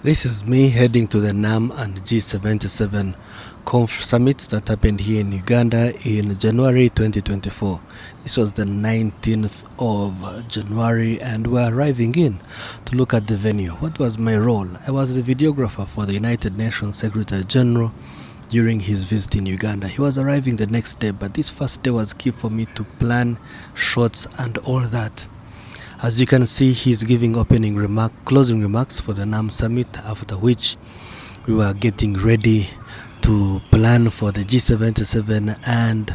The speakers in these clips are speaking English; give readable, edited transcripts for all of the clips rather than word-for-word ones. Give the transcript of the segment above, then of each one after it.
This is me heading to the NAM and G77 Conf Summit that happened here in Uganda in January 2024. This was the 19th of January and we're arriving in to look at the venue. What was my role? I was the videographer for the United Nations Secretary General during his visit in Uganda. He was arriving the next day, but this first day was key for me to plan shots and all that. As you can see, he's giving closing remarks for the NAM Summit, after which we were getting ready to plan for the G77 and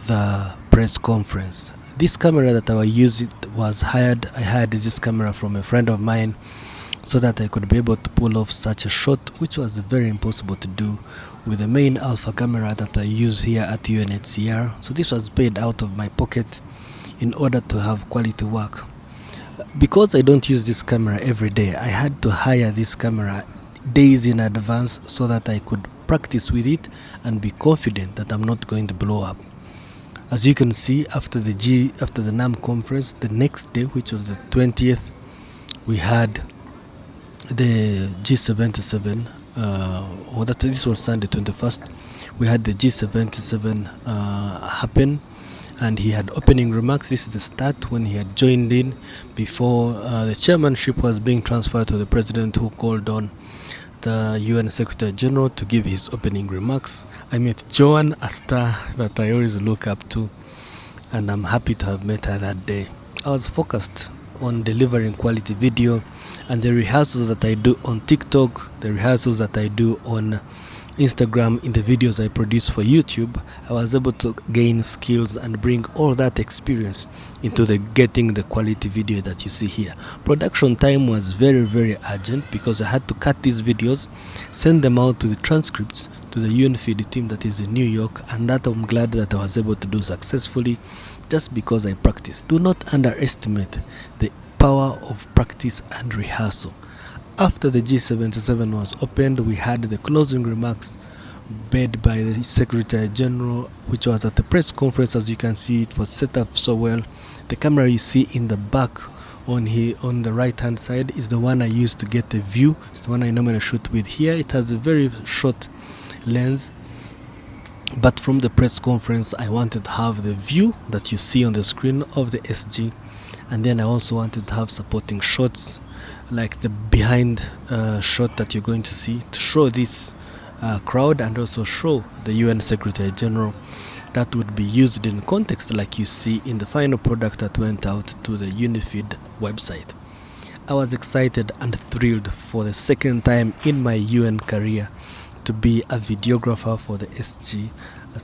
the press conference. This camera that I was using was hired. I hired this camera from a friend of mine so that I could be able to pull off such a shot, which was very impossible to do with the main alpha camera that I use here at UNHCR. So this was paid out of my pocket in order to have quality work. Because I don't use this camera every day, I had to hire this camera days in advance so that I could practice with it and be confident that I'm not going to blow up. As you can see, after the NAM conference, the next day, which was the 20th, we had the G77, this was Sunday 21st, we had the G77 happen. And he had opening remarks. This is the start when he had joined in before the chairmanship was being transferred to the president, who called on the UN Secretary General to give his opening remarks. I met Joan, a star that I always look up to, and I'm happy to have met her that day. I was focused on delivering quality video, and the rehearsals that I do on TikTok, the rehearsals that I do on Instagram, in the videos I produce for YouTube, I was able to gain skills and bring all that experience into getting the quality video that you see here. Production time was very urgent because I had to cut these videos, send them out to the transcripts to the UNifeed team that is in New York, and that I'm glad that I was able to do successfully just because I practiced. Do not underestimate the power of practice and rehearsal. After the G77 was opened, we had the closing remarks made by the Secretary General, which was at the press conference. As you can see, it was set up so well. The camera you see in the back on the right hand side is the one I use to get the view. It's the one I normally shoot with. Here it has a very short lens, but from the press conference I wanted to have the view that you see on the screen of the SG, and then I also wanted to have supporting shots like the behind shot that you're going to see to show this crowd and also show the UN Secretary General, that would be used in context like you see in the final product that went out to the UNifeed website. I was excited and thrilled for the second time in my UN career to be a videographer for the SG.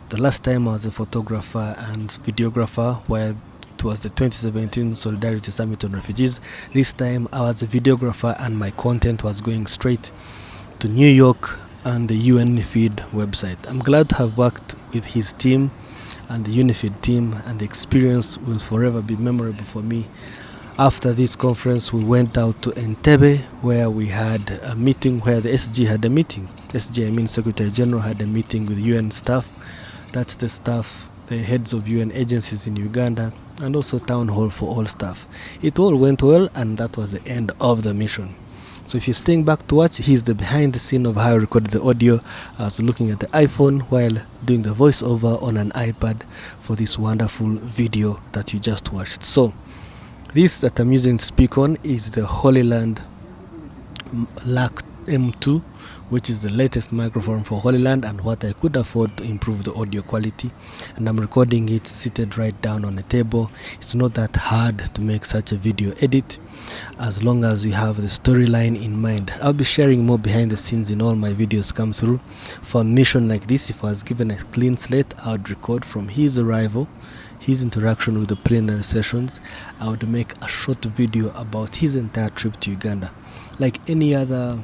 The last time I was a photographer and videographer while it was the 2017 Solidarity Summit on Refugees. This time I was a videographer and my content was going straight to New York and the UNifeed website. I'm glad to have worked with his team and the UNifeed team, and the experience will forever be memorable for me. After this conference, we went out to Entebbe, where we had a meeting, where the SG had a meeting. SG, I mean Secretary General, had a meeting with UN staff. That's the staff, the heads of UN agencies in Uganda, and also town hall for all staff. It all went well, and that was the end of the mission. So if you're staying back to watch, here's the behind the scene of how I recorded the audio. I was looking at the iPhone while doing the voiceover on an iPad for this wonderful video that you just watched. So this that I'm using to speak on is the Holy Land LAC M2, which is the latest microphone for Holy Land and what I could afford to improve the audio quality, and I'm recording it seated right down on a table. It's not that hard to make such a video edit as long as you have the storyline in mind. I'll be sharing more behind the scenes in all my videos come through. For a mission like this, if I was given a clean slate, I would record from his arrival, his interaction with the plenary sessions. I would make a short video about his entire trip to Uganda. Like any other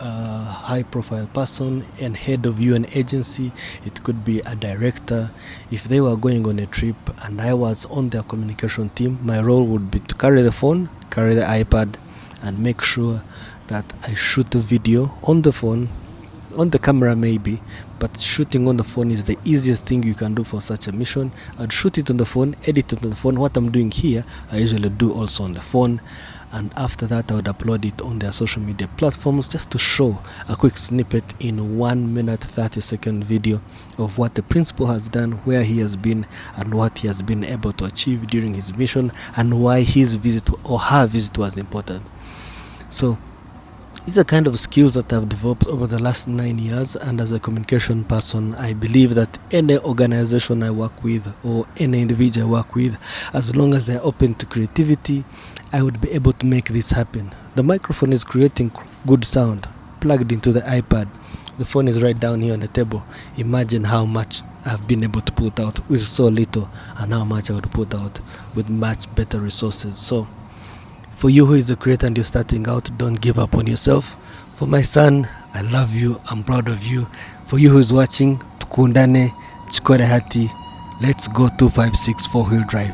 high-profile person and head of UN agency, it could be a director. If they were going on a trip and I was on their communication team, my role would be to carry the phone, carry the iPad, and make sure that I shoot the video on the phone, on the camera maybe, but shooting on the phone is the easiest thing you can do for such a mission. I'd shoot it on the phone, edit it on the phone. What I'm doing here, I usually do also on the phone. and after that I would upload it on their social media platforms just to show a quick snippet in 1 minute 30-second video of what the principal has done, where he has been, and what he has been able to achieve during his mission, and why his visit or her visit was important. So these are kind of skills that I've developed over the last 9 years, and as a communication person, I believe that any organization I work with or any individual I work with, as long as they're open to creativity, I would be able to make this happen. The microphone is creating good sound plugged into the iPad. The phone is right down here on the table. Imagine how much I've been able to put out with so little, and how much I would put out with much better resources. So for you who is a creator and you're starting out, don't give up on yourself. For my son, I love you, I'm proud of you. For you who is watching, Tukundane, Chikore Hati, let's go 256 4-wheel drive.